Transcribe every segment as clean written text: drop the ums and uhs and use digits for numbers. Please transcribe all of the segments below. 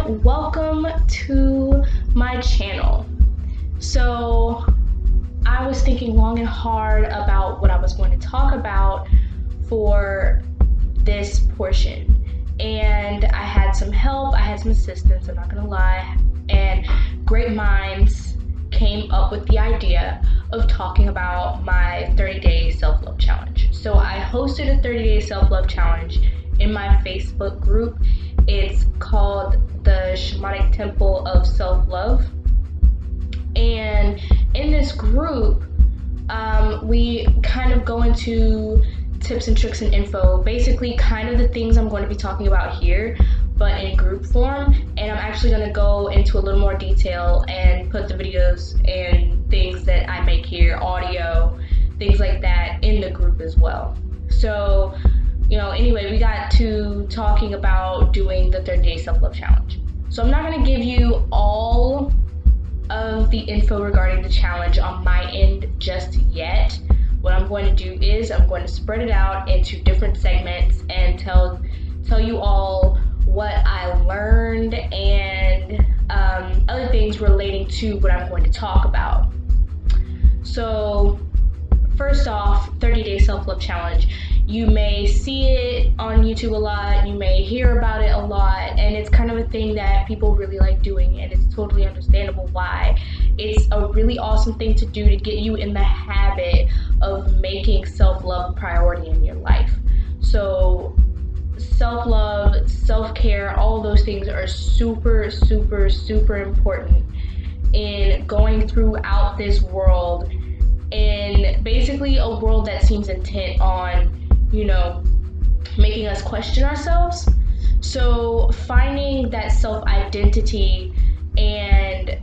welcome to my channel. So I was thinking long and hard about what I was going to talk about for this portion, and I had some help, I had some assistance, I'm not gonna lie, and great minds came up with the idea of talking about my 30-day self-love challenge. So I hosted a 30-day self-love challenge in my Facebook group. It's called the Shamanic Temple of Self-Love. And in this group, we kind of go into tips and tricks and info, basically kind of the things I'm going to be talking about here, but in group form. And I'm actually going to go into a little more detail and put the videos and things that I make here, audio, things like that, in the group as well. So, anyway, we got to talking about doing the 30-day self-love challenge. So I'm not going to give you all of the info regarding the challenge on my end just yet. What I'm going to do is I'm going to spread it out into different segments and tell you all what I learned and other things relating to what I'm going to talk about. So first off, 30-day self-love challenge. You may see it on YouTube a lot, you may hear about it a lot, and it's kind of a thing that people really like doing, and it's totally understandable why. It's a really awesome thing to do to get you in the habit of making self-love a priority in your life. So self-love, self-care, all those things are super, super, super important in going throughout this world, in basically a world that seems intent on making us question ourselves. So finding that self-identity and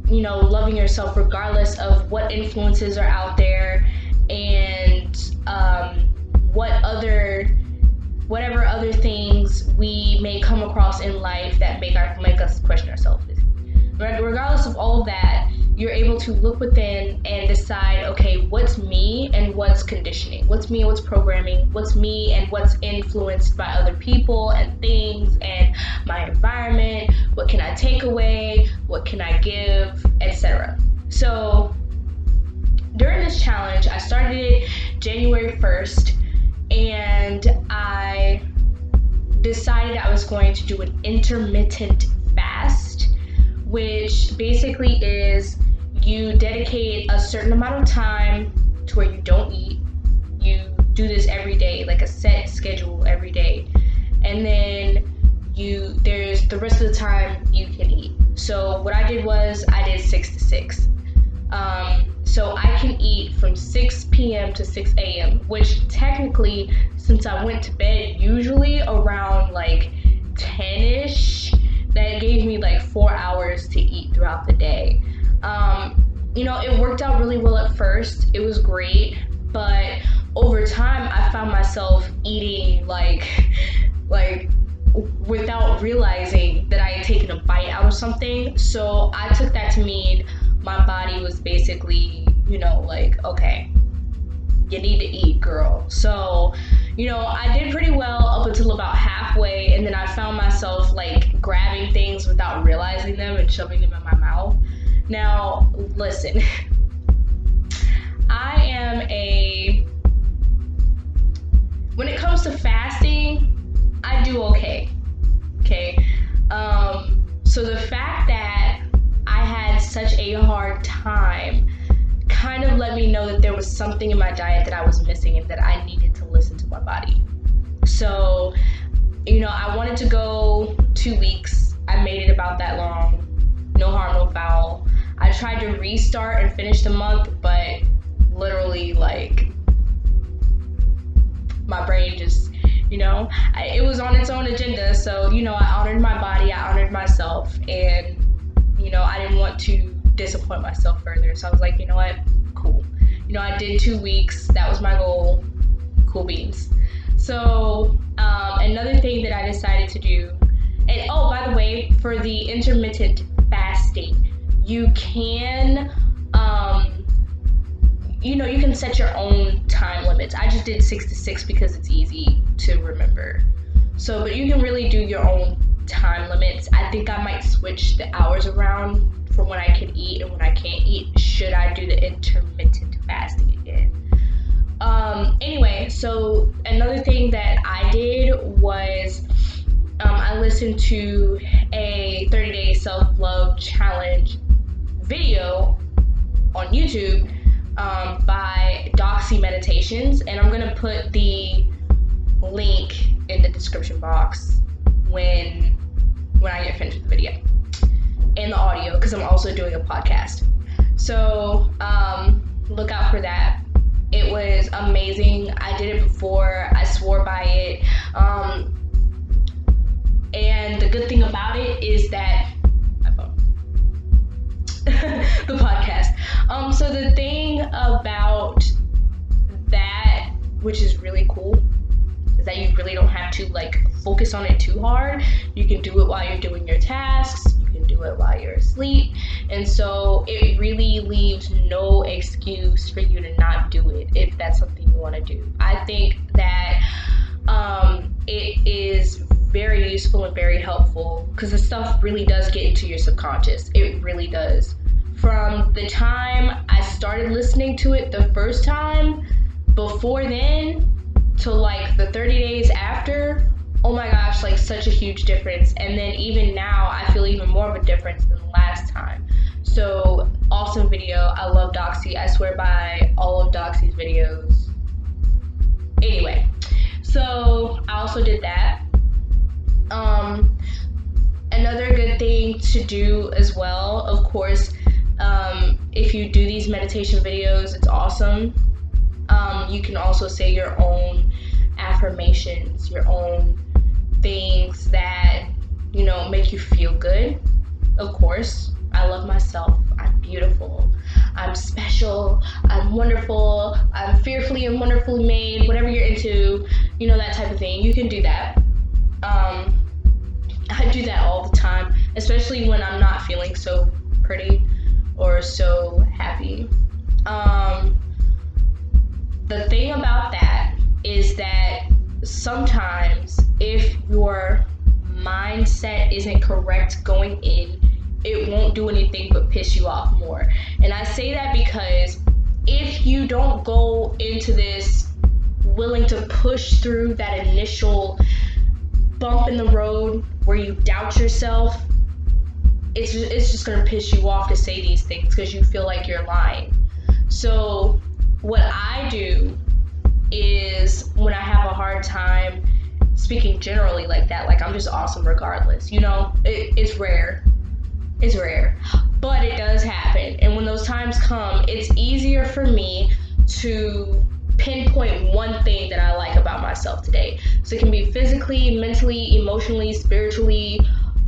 loving yourself regardless of what influences are out there and whatever other things we may come across in life that make us question ourselves. Regardless of all of that, you're able to look within and decide, okay, what's me and what's conditioning? What's me and what's programming? What's me and what's influenced by other people and things and my environment? What can I take away? What can I give, etc. So during this challenge, I started it January 1st, and I decided I was going to do an intermittent fast, which basically is you dedicate a certain amount of time to where you don't eat. You do this every day, like a set schedule every day. And then there's the rest of the time you can eat. So what I did was I did 6 to 6. So I can eat from 6 p.m. to 6 a.m., which technically, since I went to bed usually around like 10-ish, that gave me like 4 hours to eat throughout the day. It worked out really well at first. It was great, but over time I found myself eating like without realizing that I had taken a bite out of something. So I took that to mean my body was basically, okay, you need to eat, girl. So, I did pretty well up until about halfway, and then I found myself like grabbing things without realizing them and shoving them in my mouth. Now, listen, when it comes to fasting, I do okay. So the fact that I had such a hard time kind of let me know that there was something in my diet that I was missing and that I needed to listen to my body. So, I wanted to go 2 weeks. I made it about that long. No harm, no foul. I tried to restart and finish the month, but literally, my brain just, it was on its own agenda. So, I honored my body, I honored myself, and, I didn't want to disappoint myself further. So I was like, you know what, cool. I did 2 weeks. That was my goal. Cool beans. So another thing that I decided to do, and by the way, for the intermittent fasting, you can you can set your own time limits. I just did 6 to 6 because it's easy to remember. So, but you can really do your own time limits. I think I might switch the hours around for when I can eat and when I can't eat, should I do the intermittent fasting again. Anyway, so another thing that I did was I listened to a 30-day self-love challenge video on YouTube by Doxy Meditations, and I'm going to put the link in the description box when I get finished with the video and the audio, because I'm also doing a podcast. So look out for that. It was amazing. I did it before. I swore by it. And the good thing about it is that my phone. The podcast. So the thing about that, which is really cool, is that you really don't have to like focus on it too hard. You can do it while you're doing your tasks. You can do it while you're asleep. And so it really leaves no excuse for you to not do it if that's something you want to do. I think that it is very useful and very helpful because the stuff really does get into your subconscious. It really does. From the time I started listening to it the first time, before then, to like the 30 days after, oh my gosh, like such a huge difference. And then even now, I feel even more of a difference than the last time. So awesome video. I love Doxy. I swear by all of Doxy's videos. Anyway, so I also did that. Another good thing to do as well, of course, if you do these meditation videos, it's awesome. You can also say your own affirmations, your own things that, you know, make you feel good. Of course, I love myself. I'm beautiful. I'm special. I'm wonderful. I'm fearfully and wonderfully made. Whatever you're into, you know, that type of thing. You can do that. I do that all the time, especially when I'm not feeling so pretty or so happy. The thing about that is that sometimes if your mindset isn't correct going in, it won't do anything but piss you off more. And I say that because if you don't go into this willing to push through that initial bump in the road where you doubt yourself, it's just gonna piss you off to say these things because you feel like you're lying. So what I do is when I have a hard time speaking generally like that, like I'm just awesome regardless, you know, it's rare, but it does happen. And when those times come, it's easier for me to pinpoint one thing that I like about myself today. So it can be physically, mentally, emotionally, spiritually,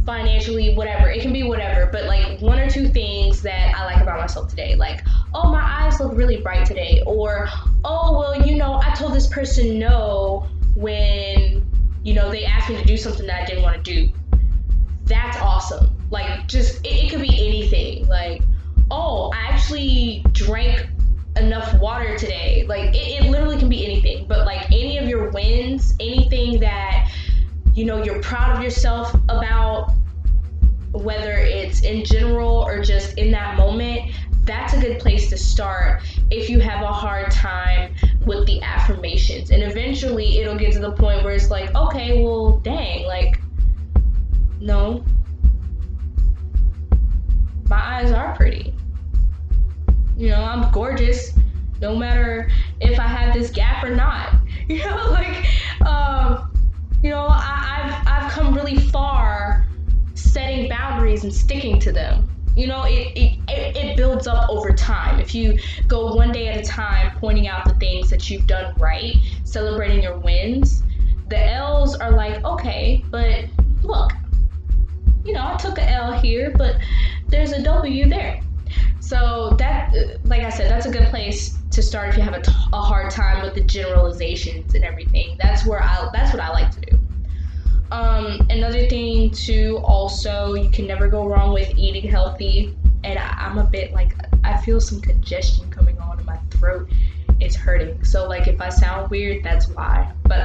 financially, whatever. It can be whatever, but like one or two things that I like about myself today. Like, oh, my eyes look really bright today. Or, oh, well, you know, I told this person no when, you know, they asked me to do something that I didn't want to do. That's awesome. Like, just, it could be anything. Like, oh, I actually drank enough water today. Like, it literally can be anything. But like any of your wins, anything that, you know, you're proud of yourself about, whether it's in general or just in that moment, that's a good place to start if you have a hard time with the affirmations. And eventually it'll get to the point where it's like, okay, well, dang, like, no, my eyes are pretty. You know, I'm gorgeous, no matter if I have this gap or not. You know, like, you know, I've come really far setting boundaries and sticking to them. You know, it builds up over time. If you go one day at a time, pointing out the things that you've done right, celebrating your wins, the L's are like, okay, but look, you know, I took a L here, but there's a W there. So that, like I said, that's a good place to start if you have a hard time with the generalizations and everything. That's what I like to do. Another thing too, also, you can never go wrong with eating healthy. And I'm a bit like, I feel some congestion coming on in my throat. It's hurting. So like if I sound weird, that's why. But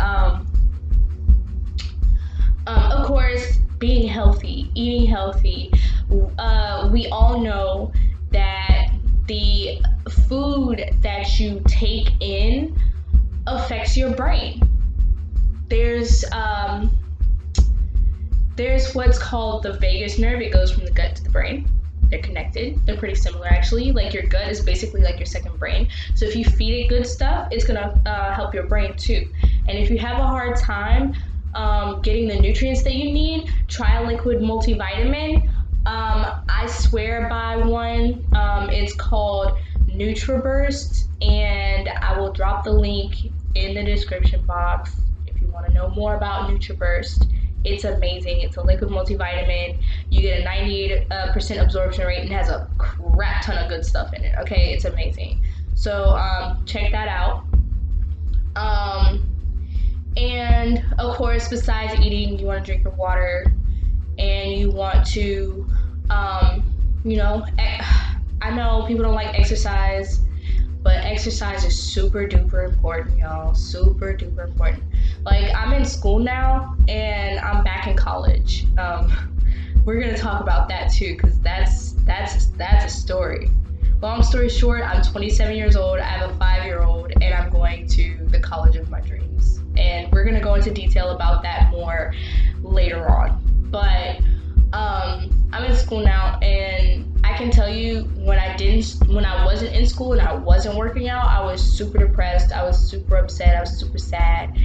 of course, being healthy, eating healthy. We all know that the food that you take in affects your brain. There's there's what's called the vagus nerve. It goes from the gut to the brain. They're connected. They're pretty similar, actually. Like, your gut is basically like your second brain. So if you feed it good stuff, it's gonna help your brain too. And if you have a hard time getting the nutrients that you need, try a liquid multivitamin. I swear by one. It's called NutriBurst, and I will drop the link in the description box if you want to know more about NutriBurst. It's amazing. It's a liquid multivitamin. You get a 98% absorption rate and has a crap ton of good stuff in it. Okay, it's amazing. So check that out. And of course, besides eating, you want to drink your water, and you want to, I know people don't like exercise, but exercise is super duper important, y'all. Super duper important. Like, I'm in school now, and I'm back in college. We're gonna talk about that too, because that's a story. Long story short, I'm 27 years old. I have a 5-year-old, and I'm going to the college of my dreams. And we're gonna go into detail about that more later on. But I'm in school now, and I can tell you, when I wasn't in school and I wasn't working out, I was super depressed. I was super upset. I was super sad.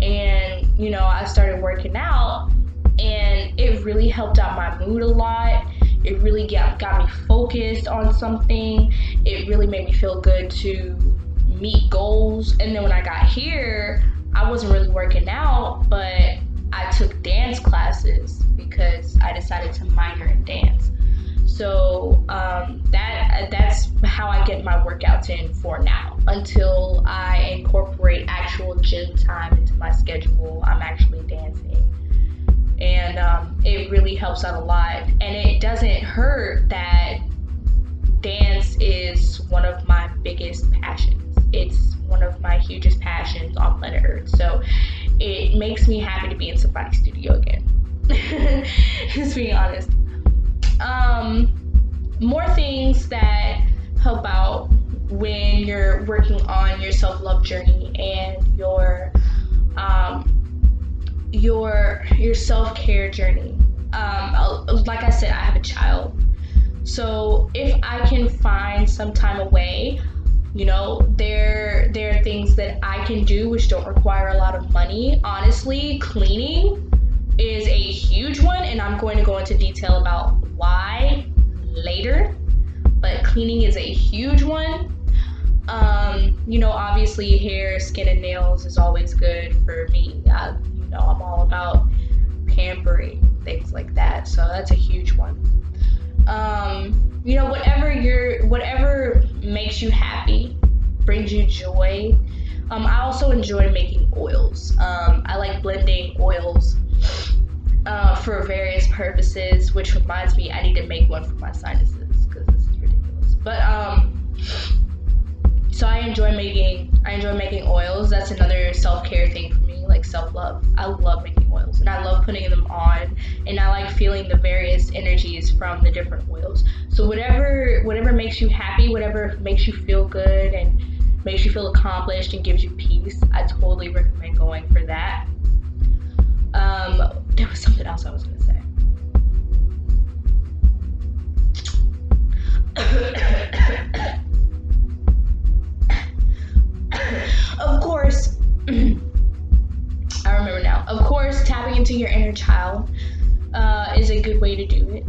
And I started working out, and it really helped out my mood a lot. It really got me focused on something. It really made me feel good to meet goals. And then when I got here, I wasn't really working out, but I took dance classes because I decided to minor in dance. So that's how I get my workouts in for now, until I incorporate actual gym time into my schedule. I'm actually dancing, and it really helps out a lot. And it doesn't hurt that dance is one of my biggest passions. It's one of my hugest passions on planet Earth. So it makes me happy to be in somebody's studio again. Just being honest. More things that help out when you're working on your self-love journey and your self-care journey. Like I said, I have a child. So if I can find some time away, there are things that I can do which don't require a lot of money. Honestly, cleaning is a huge one, and I'm going to go into detail about why later, but cleaning is a huge one. Obviously hair, skin, and nails is always good for me. I'm all about pampering, things like that, so that's a huge one. Whatever makes you happy, brings you joy. I also enjoy making oils. I like blending oils for various purposes, which reminds me, I need to make one for my sinuses because this is ridiculous. But so I enjoy making oils. That's another self-care thing for me, like self-love. I love making oils, and I love putting them on, and I like feeling the various energies from the different oils. So whatever makes you happy, whatever makes you feel good and makes you feel accomplished and gives you peace, I totally recommend going for that. There was something else I was going to say. Of course, I remember now. Of course, tapping into your inner child is a good way to do it.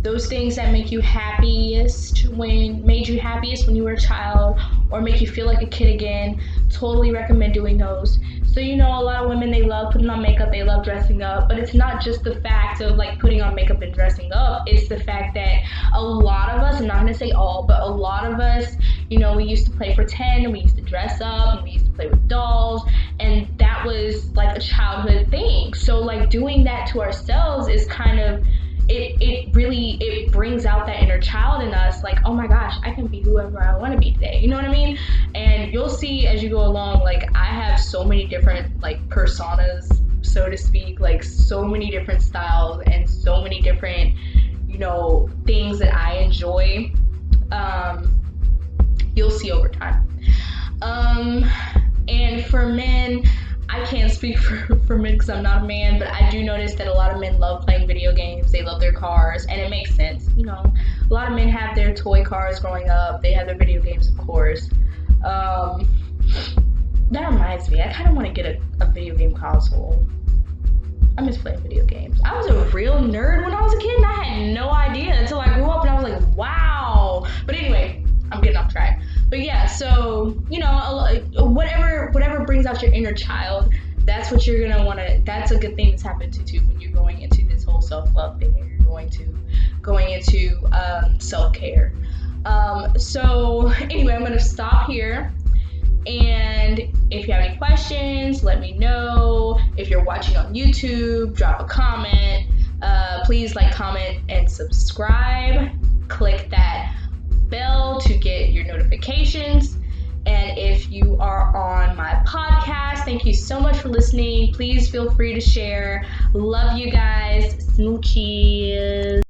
Those things that made you happiest when you were a child, or make you feel like a kid again, totally recommend doing those. So a lot of women, they love putting on makeup, they love dressing up, but it's not just the fact of like putting on makeup and dressing up. It's the fact that a lot of us, I'm not gonna say all, but a lot of us, we used to play pretend, and we used to dress up, and we used to play with dolls, and that was like a childhood thing. So like doing that to ourselves is kind of, it brings out that inner child in us, like, oh my gosh, I can be whoever I want to be today, you know what I mean? And you'll see as you go along, like, I have so many different like personas, so to speak, like so many different styles and so many different, things that I enjoy. You'll see over time. And for men, I can't speak for men because I'm not a man, but I do notice that a lot of men love playing video games. They love their cars, and it makes sense. A lot of men have their toy cars growing up. They have their video games, of course. That reminds me, I kind of want to get a video game console. I miss playing video games. I was a real nerd when I was a kid, and I had no idea until I grew up, and I was like, wow. But anyway, I'm getting off track. But yeah, so, whatever brings out your inner child, that's what you're gonna wanna, that's a good thing that's happened to too when you're going into this whole self-love thing, and you're going into self-care. So anyway, I'm gonna stop here. And if you have any questions, let me know. If you're watching on YouTube, drop a comment. Please like, comment, and subscribe. Click that bell to get your notifications. And if you are on my podcast, thank you so much for listening. Please feel free to share. Love you guys. Smoochies.